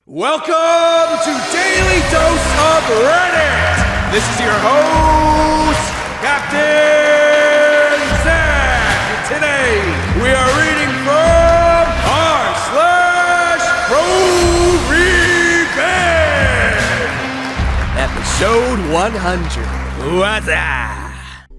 Welcome to Daily Dose of Reddit! This is your host, Captain Zach. And today, we are reading from r/ProRevenge! Episode 100. What's up?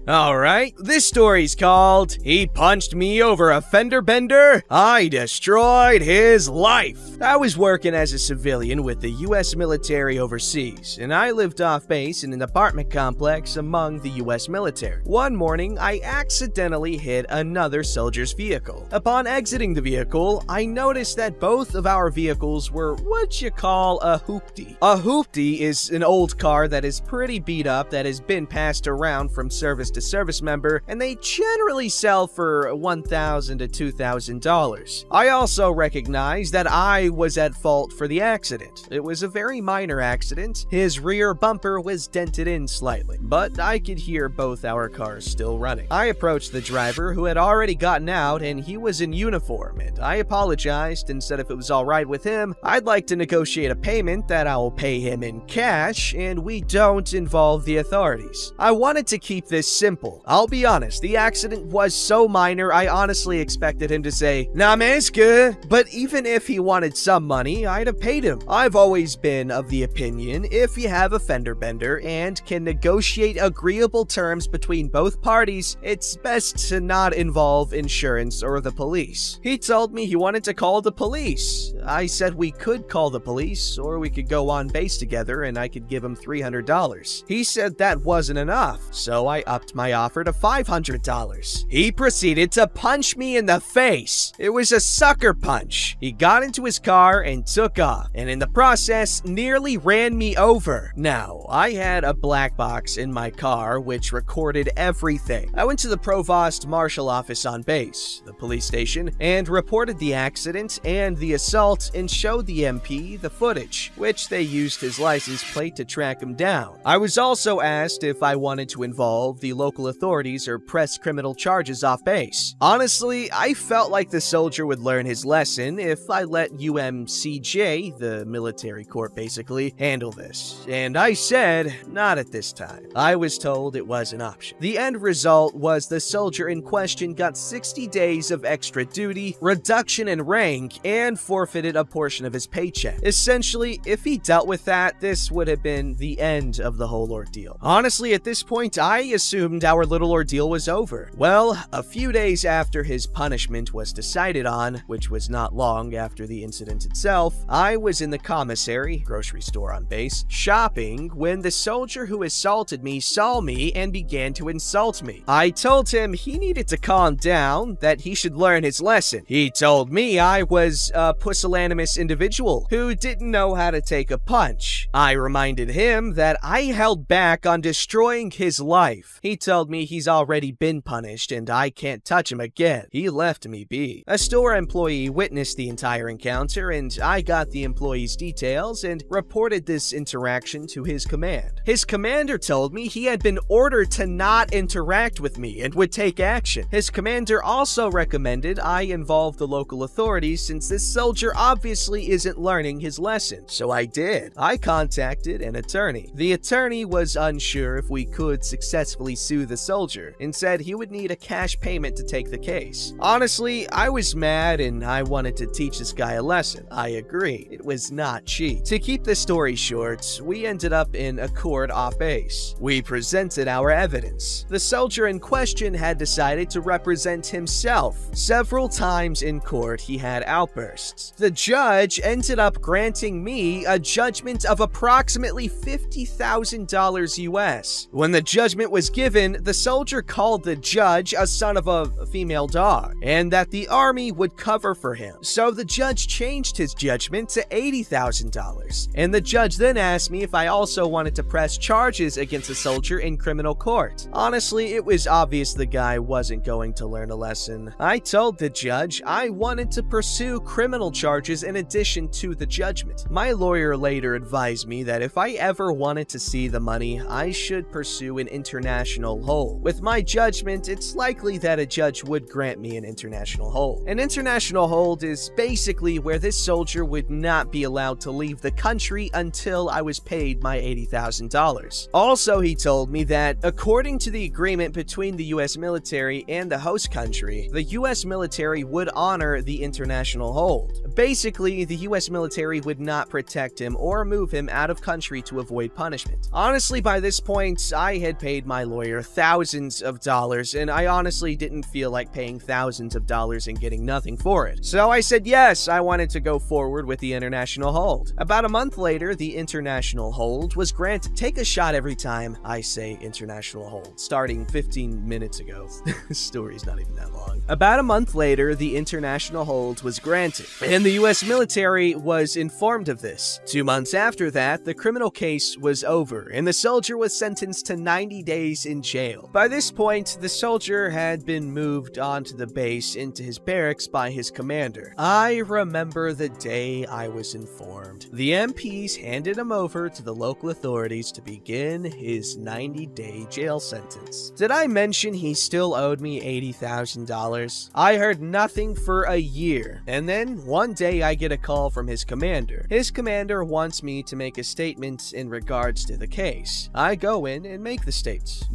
Alright, this story's called He Punched Me Over a Fender Bender, I Destroyed His Life. I was working as a civilian with the US military overseas, and I lived off base in an apartment complex among the US military. One morning, I accidentally hit another soldier's vehicle. Upon exiting the vehicle, I noticed that both of our vehicles were what you call a hoopty. A hoopty is an old car that is pretty beat up that has been passed around from service to service member, and they generally sell for $1,000 to $2,000. I also recognize that I was at fault for the accident. It was a very minor accident. His rear bumper was dented in slightly, but I could hear both our cars still running. I approached the driver, who had already gotten out, and he was in uniform, and I apologized and said if it was alright with him, I'd like to negotiate a payment that I will pay him in cash, and we don't involve the authorities. I wanted to keep this simple. I'll be honest, the accident was so minor, I honestly expected him to say, "Nah man, it's good." But even if he wanted some money, I'd have paid him. I've always been of the opinion, if you have a fender bender and can negotiate agreeable terms between both parties, it's best to not involve insurance or the police. He told me he wanted to call the police. I said we could call the police, or we could go on base together and I could give him $300. He said that wasn't enough, so I upped my offer to $500. He proceeded to punch me in the face. It was a sucker punch. He got into his car and took off, and in the process, nearly ran me over. Now, I had a black box in my car which recorded everything. I went to the Provost Marshal office on base, the police station, and reported the accident and the assault and showed the MP the footage, which they used his license plate to track him down. I was also asked if I wanted to involve the local authorities or press criminal charges off base. Honestly, I felt like the soldier would learn his lesson if I let UMCJ, the military court basically, handle this. And I said, not at this time. I was told it was an option. The end result was the soldier in question got 60 days of extra duty, reduction in rank, and forfeited a portion of his paycheck. Essentially, if he dealt with that, this would have been the end of the whole ordeal. Honestly, at this point, I assumed our little ordeal was over. Well, a few days after his punishment was decided on, which was not long after the incident itself, I was in the commissary, grocery store on base, shopping when the soldier who assaulted me saw me and began to insult me. I told him he needed to calm down, that he should learn his lesson. He told me I was a pusillanimous individual who didn't know how to take a punch. I reminded him that I held back on destroying his life. He told me he's already been punished and I can't touch him again. He left me be. A store employee witnessed the entire encounter and I got the employee's details and reported this interaction to his command. His commander told me he had been ordered to not interact with me and would take action. His commander also recommended I involve the local authorities since this soldier obviously isn't learning his lesson. So I did. I contacted an attorney. The attorney was unsure if we could successfully sue the soldier and said he would need a cash payment to take the case. Honestly, I was mad and I wanted to teach this guy a lesson. I agree, it was not cheap. To keep the story short, we ended up in a court off base. We presented our evidence. The soldier in question had decided to represent himself. Several times in court, he had outbursts. The judge ended up granting me a judgment of approximately $50,000 US. When the judgment was given, the soldier called the judge a son of a female dog, and that the army would cover for him. So the judge changed his judgment to $80,000, and the judge then asked me if I also wanted to press charges against the soldier in criminal court. Honestly, it was obvious the guy wasn't going to learn a lesson. I told the judge I wanted to pursue criminal charges in addition to the judgment. My lawyer later advised me that if I ever wanted to see the money, I should pursue an international international hold. With my judgment, it's likely that a judge would grant me an international hold. An international hold is basically where this soldier would not be allowed to leave the country until I was paid my $80,000. Also, he told me that, according to the agreement between the US military and the host country, the US military would honor the international hold. Basically, the US military would not protect him or move him out of country to avoid punishment. Honestly, by this point, I had paid my lawyer thousands of dollars, and I honestly didn't feel like paying thousands of dollars and getting nothing for it. So I said yes, I wanted to go forward with the international hold. About a month later, the international hold was granted. Take a shot every time I say international hold, starting 15 minutes ago. This story's not even that long. About a month later, the international hold was granted, and the US military was informed of this. 2 months after that, the criminal case was over, and the soldier was sentenced to 90 days in jail. By this point, the soldier had been moved onto the base into his barracks by his commander. I remember the day I was informed. The MPs handed him over to the local authorities to begin his 90-day jail sentence. Did I mention he still owed me $80,000? I heard nothing for a year, and then one day I get a call from his commander. His commander wants me to make a statement in regards to the case. I go in and make the statement.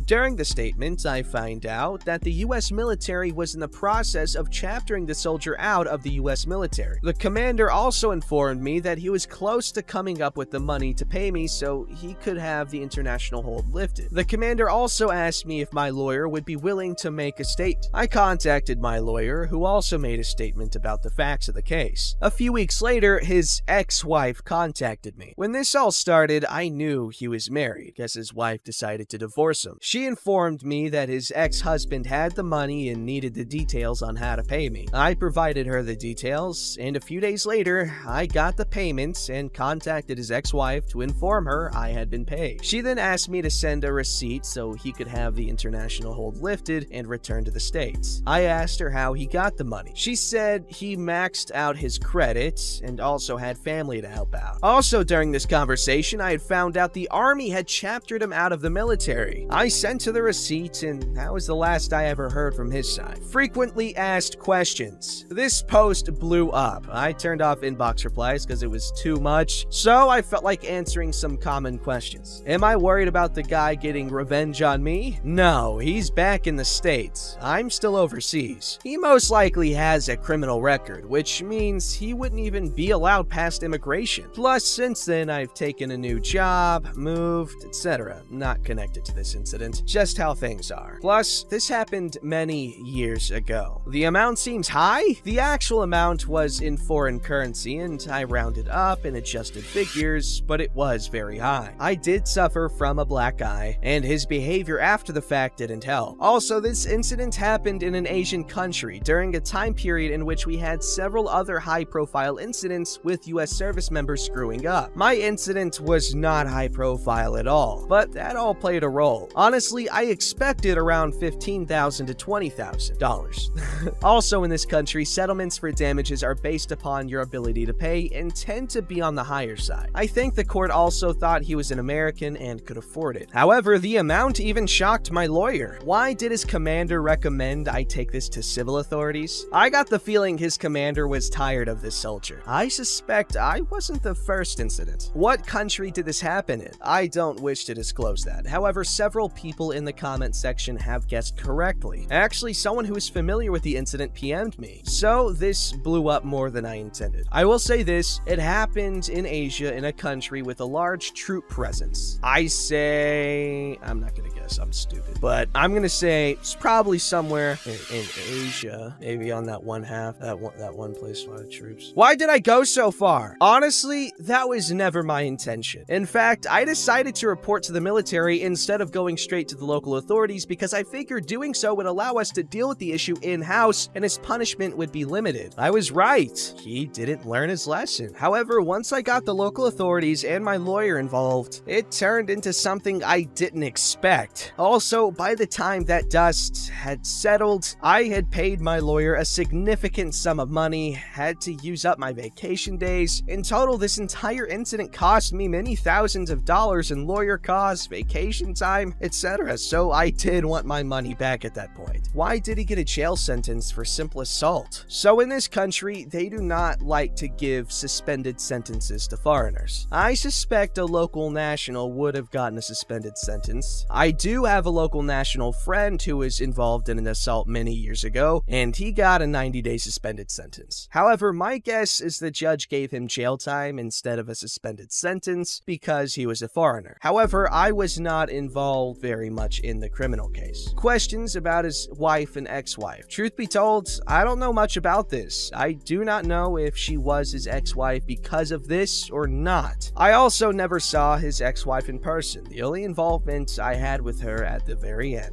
During the statement, I find out that the US military was in the process of chaptering the soldier out of the US military. The commander also informed me that he was close to coming up with the money to pay me so he could have the international hold lifted. The commander also asked me if my lawyer would be willing to make a statement. I contacted my lawyer, who also made a statement about the facts of the case. A few weeks later, his ex-wife contacted me. When this all started, I knew he was married, because his wife decided to divorce him. She informed me that his ex-husband had the money and needed the details on how to pay me. I provided her the details, and a few days later, I got the payments and contacted his ex-wife to inform her I had been paid. She then asked me to send a receipt so he could have the international hold lifted and return to the States. I asked her how he got the money. She said he maxed out his credits and also had family to help out. Also, during this conversation, I had found out the army had chaptered him out of the military. I sent her the receipt, and that was the last I ever heard from his side. Frequently asked questions. This post blew up. I turned off inbox replies because it was too much, so I felt like answering some common questions. Am I worried about the guy getting revenge on me? No, he's back in the States. I'm still overseas. He most likely has a criminal record, which means he wouldn't even be allowed past immigration. Plus, since then, I've taken a new job, moved, etc. Not connected to this incident, just how things are. Plus, this happened many years ago. The amount seems high? The actual amount was in foreign currency, and I rounded up and adjusted figures, but it was very high. I did suffer from a black eye, and his behavior after the fact didn't help. Also, this incident happened in an Asian country during a time period in which we had several other high-profile incidents with US service members screwing up. My incident was not high-profile at all, but that all played a role. Honestly, I expected around $15,000 to $20,000. Also, in this country, settlements for damages are based upon your ability to pay and tend to be on the higher side. I think the court also thought he was an American and could afford it. However, the amount even shocked my lawyer. Why did his commander recommend I take this to civil authorities? I got the feeling his commander was tired of this soldier. I suspect I wasn't the first incident. What country did this happen in? I don't wish to disclose that. However, several people in the comment section have guessed correctly. Actually, someone who is familiar with the incident PM'd me. So this blew up more than I intended. I will say this, it happened in Asia, in a country with a large troop presence. I'm not gonna guess, I'm stupid, but I'm gonna say it's probably somewhere in Asia, maybe on that one half, that one place with troops. Why did I go so far? Honestly, that was never my intention. In fact, I decided to report to the military instead of going straight to the local authorities because I figured doing so would allow us to deal with the issue in-house and his punishment would be limited. I was right. He didn't learn his lesson. However, once I got the local authorities and my lawyer involved, it turned into something I didn't expect. Also, by the time that dust had settled, I had paid my lawyer a significant sum of money, had to use up my vacation days. In total, this entire incident cost me many thousands of dollars in lawyer costs, vacation time, etc. etc. So I did want my money back at that point. Why did he get a jail sentence for simple assault? So in this country, they do not like to give suspended sentences to foreigners. I suspect a local national would have gotten a suspended sentence. I do have a local national friend who was involved in an assault many years ago, and he got a 90-day suspended sentence. However, my guess is the judge gave him jail time instead of a suspended sentence because he was a foreigner. However, I was not involved very much in the criminal case. Questions about his wife and ex-wife. Truth be told, I don't know much about this. I do not know if she was his ex-wife because of this or not. I also never saw his ex-wife in person. The only involvement I had with her at the very end.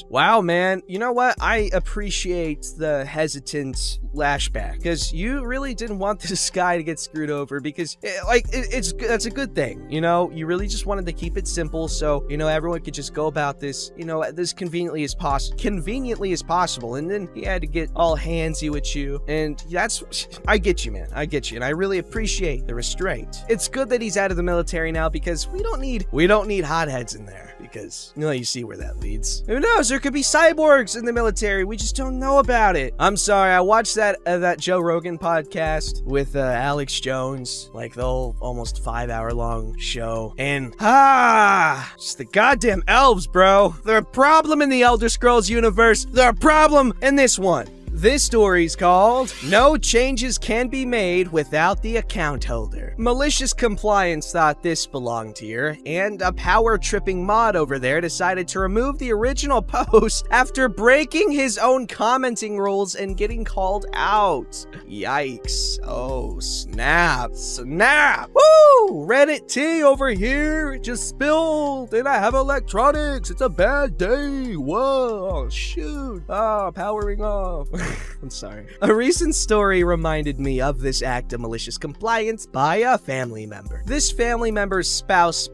Wow, man. You know what? I appreciate the hesitant lashback because you really didn't want this guy to get screwed over because that's a good thing. You know, you really just wanted to keep it simple so, you know, everyone could just go about this, you know, as conveniently as possible. And then he had to get all handsy with you. And I get you, man. I get you. And I really appreciate the restraint. It's good that he's out of the military now because we don't need hotheads in there because, you know, you see where that leads. Who knows? There could be cyborgs in the military. We just don't know about it. I'm sorry. I watched that Joe Rogan podcast with Alex Jones, like the whole almost 5-hour long show. And just the goddamn elves, bro. They're a problem in the Elder Scrolls universe. They're a problem in this one. This story's called No Changes Can Be Made Without the Account Holder. Malicious Compliance thought this belonged here, and a power-tripping mod over there decided to remove the original post after breaking his own commenting rules and getting called out. Yikes. Oh, snap. Woo! Reddit tea over here. It just spilled, and I have electronics. It's a bad day. Whoa, shoot. Powering off. I'm sorry. A recent story reminded me of this act of malicious compliance by a family member. This family member's spouse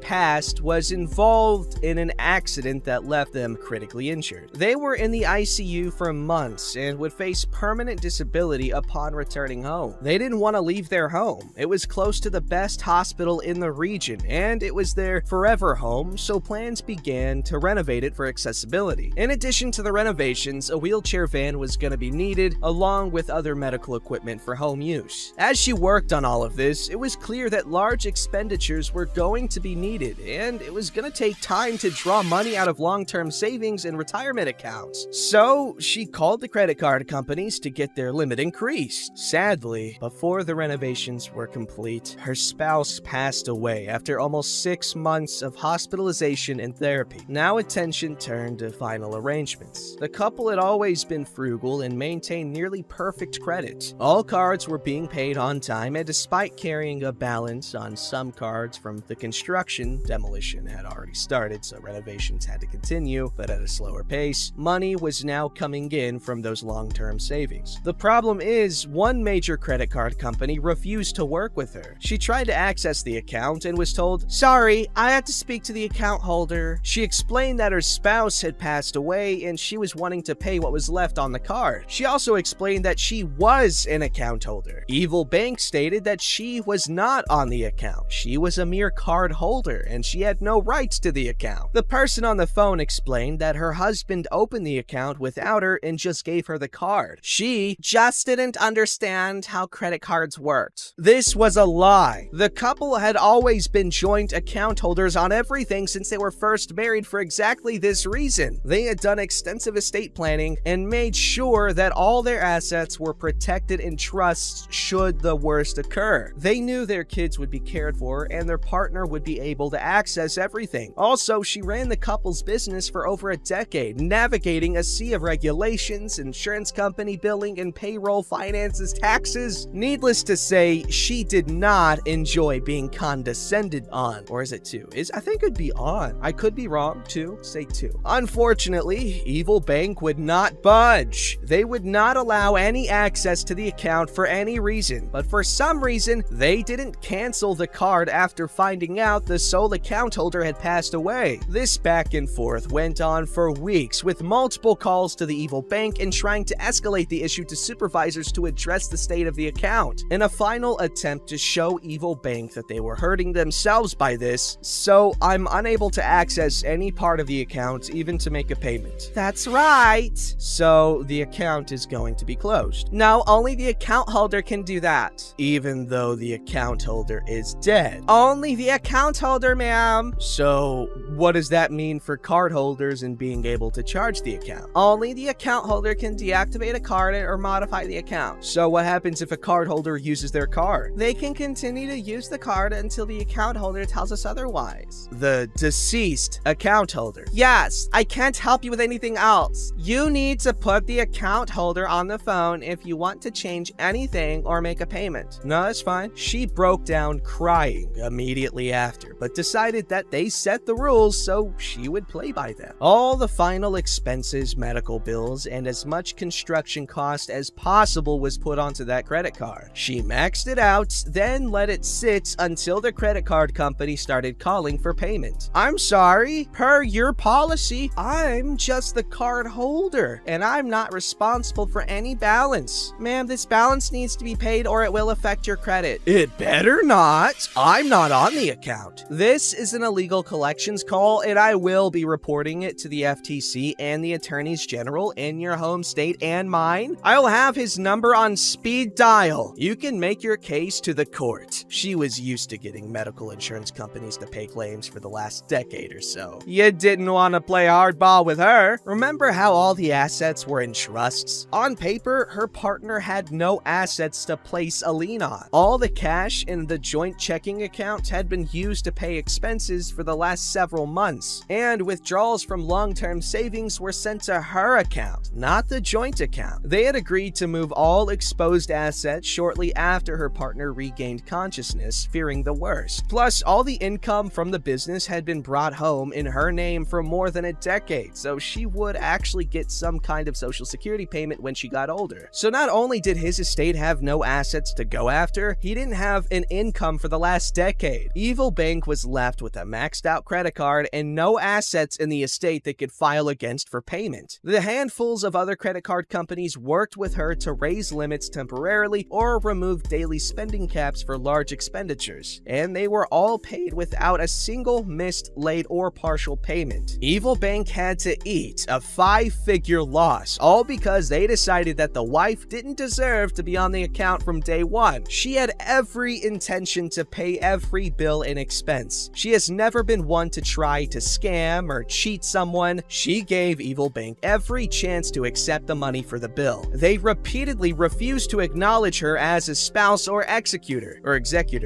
was involved in an accident that left them critically injured. They were in the ICU for months and would face permanent disability upon returning home. They didn't want to leave their home. It was close to the best hospital in the region, and it was their forever home, so plans began to renovate it for accessibility. In addition to the renovations, a wheelchair van was going to be needed, along with other medical equipment for home use. As she worked on all of this, it was clear that large expenditures were going to be needed, and it was going to take time to draw money out of long-term savings and retirement accounts. So, she called the credit card companies to get their limit increased. Sadly, before the renovations were complete, her spouse passed away after almost 6 months of hospitalization and therapy. Now attention turned to final arrangements. The couple had always been frugal and maintained nearly perfect credit. All cards were being paid on time, and despite carrying a balance on some cards from the construction, demolition had already started, so renovations had to continue, but at a slower pace. Money was now coming in from those long-term savings. The problem is, one major credit card company refused to work with her. She tried to access the account and was told, "Sorry, I have to speak to the account holder." She explained that her spouse had passed away and she was wanting to pay what was left on the card. She also explained that she was an account holder. Evil Bank stated that she was not on the account. She was a mere card holder and she had no rights to the account. The person on the phone explained that her husband opened the account without her and just gave her the card. She just didn't understand how credit cards worked. This was a lie. The couple had always been joint account holders on everything since they were first married for exactly this reason. They had done extensive estate planning and made sure that all their assets were protected in trusts should the worst occur. They knew their kids would be cared for and their partner would be able to access everything. Also, she ran the couple's business for over a decade, navigating a sea of regulations, insurance company billing, and payroll, finances, taxes. Needless to say, she did not enjoy being condescended on. Or is it two? I think it'd be on. I could be wrong. Two? Say two. Unfortunately, Evil Bank would not budge. They would not allow any access to the account for any reason, but for some reason, they didn't cancel the card after finding out the sole account holder had passed away. This back and forth went on for weeks, with multiple calls to the Evil Bank and trying to escalate the issue to supervisors to address the state of the account. In a final attempt to show Evil Bank that they were hurting themselves by this, so I'm unable to access any part of the account, even to make a payment. That's right. So the account is going to be closed. No, only the account holder can do that. Even though the account holder is dead. Only the account holder, ma'am. So what does that mean for card holders and being able to charge the account? Only the account holder can deactivate a card or modify the account. So what happens if a card holder uses their card? They can continue to use the card until the account holder tells us otherwise. The deceased account holder. Yes, I can't help you with anything else. You need to put the account holder on the phone if you want to change anything or make a payment. No, that's fine. She broke down crying immediately after, but decided that they set the rules so she would play by them. All the final expenses, medical bills, and as much construction cost as possible was put onto that credit card. She maxed it out, then let it sit until the credit card company started calling for payment. I'm sorry, per your policy, I'm just the card holder, and I'm not responsible for any balance. Ma'am, this balance needs to be paid or it will affect your credit. It better not. I'm not on the account. This is an illegal collections call, and I will be reporting it to the FTC and the attorneys general in your home state and mine. I'll have his number on speed dial. You can make your case to the court. She was used to getting medical insurance companies to pay claims for the last decade or so. You didn't want to play hardball with her. Remember how all the assets were in trusts? On paper, her partner had no assets to place a lien on. All the cash in the joint checking account had been used to pay expenses for the last several months, and withdrawals from long-term savings were sent to her account, not the joint account. They had agreed to move all exposed assets shortly after her partner regained consciousness, fearing the worst. Plus, all the income from the business had been brought home in her name for more than a decade, so she would actually get some kind of social security payment when she got older. So not only did his estate have no assets to go after, he didn't have an income for the last decade. Evil Bank was left with a maxed out credit card and no assets in the estate they could file against for payment. The handfuls of other credit card companies worked with her to raise limits temporarily or remove daily spending caps for large expenditures, and they were all paid without a single missed, late, or partial payment. Evil Bank had to eat a 5-figure loss, all because they decided that the wife didn't deserve to be on the account from day one. She had every intention to pay every bill and expense. She has never been one to try to scam or cheat someone. She gave Evil Bank every chance to accept the money for the bill. They repeatedly refused to acknowledge her as a spouse or executor,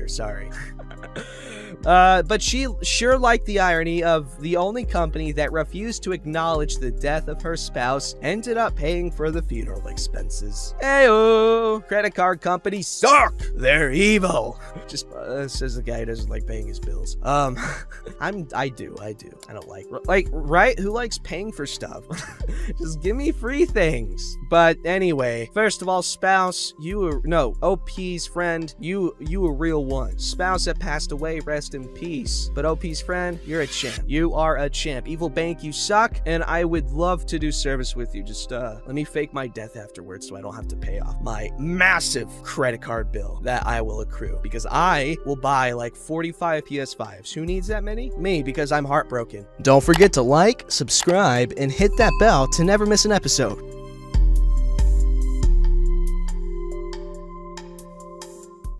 sorry. But she sure liked the irony of the only company that refused to acknowledge the death of her spouse ended up paying for the funeral expenses. Heyo! Credit card companies suck! They're evil! Just says the guy who doesn't like paying his bills. I do. I don't like, right? Who likes paying for stuff? Just give me free things. But anyway, first of all, spouse, OP's friend, you a real one. Spouse that passed away, rest in peace. But OP's friend, you're a champ. You are a champ. Evil Bank, you suck, and I would love to do service with you. Just let me fake my death afterwards so I don't have to pay off my massive credit card bill that I will accrue, because I will buy like 45 PS5s. Who needs that many? Me, because I'm heartbroken. Don't forget to like, subscribe, and hit that bell to never miss an episode.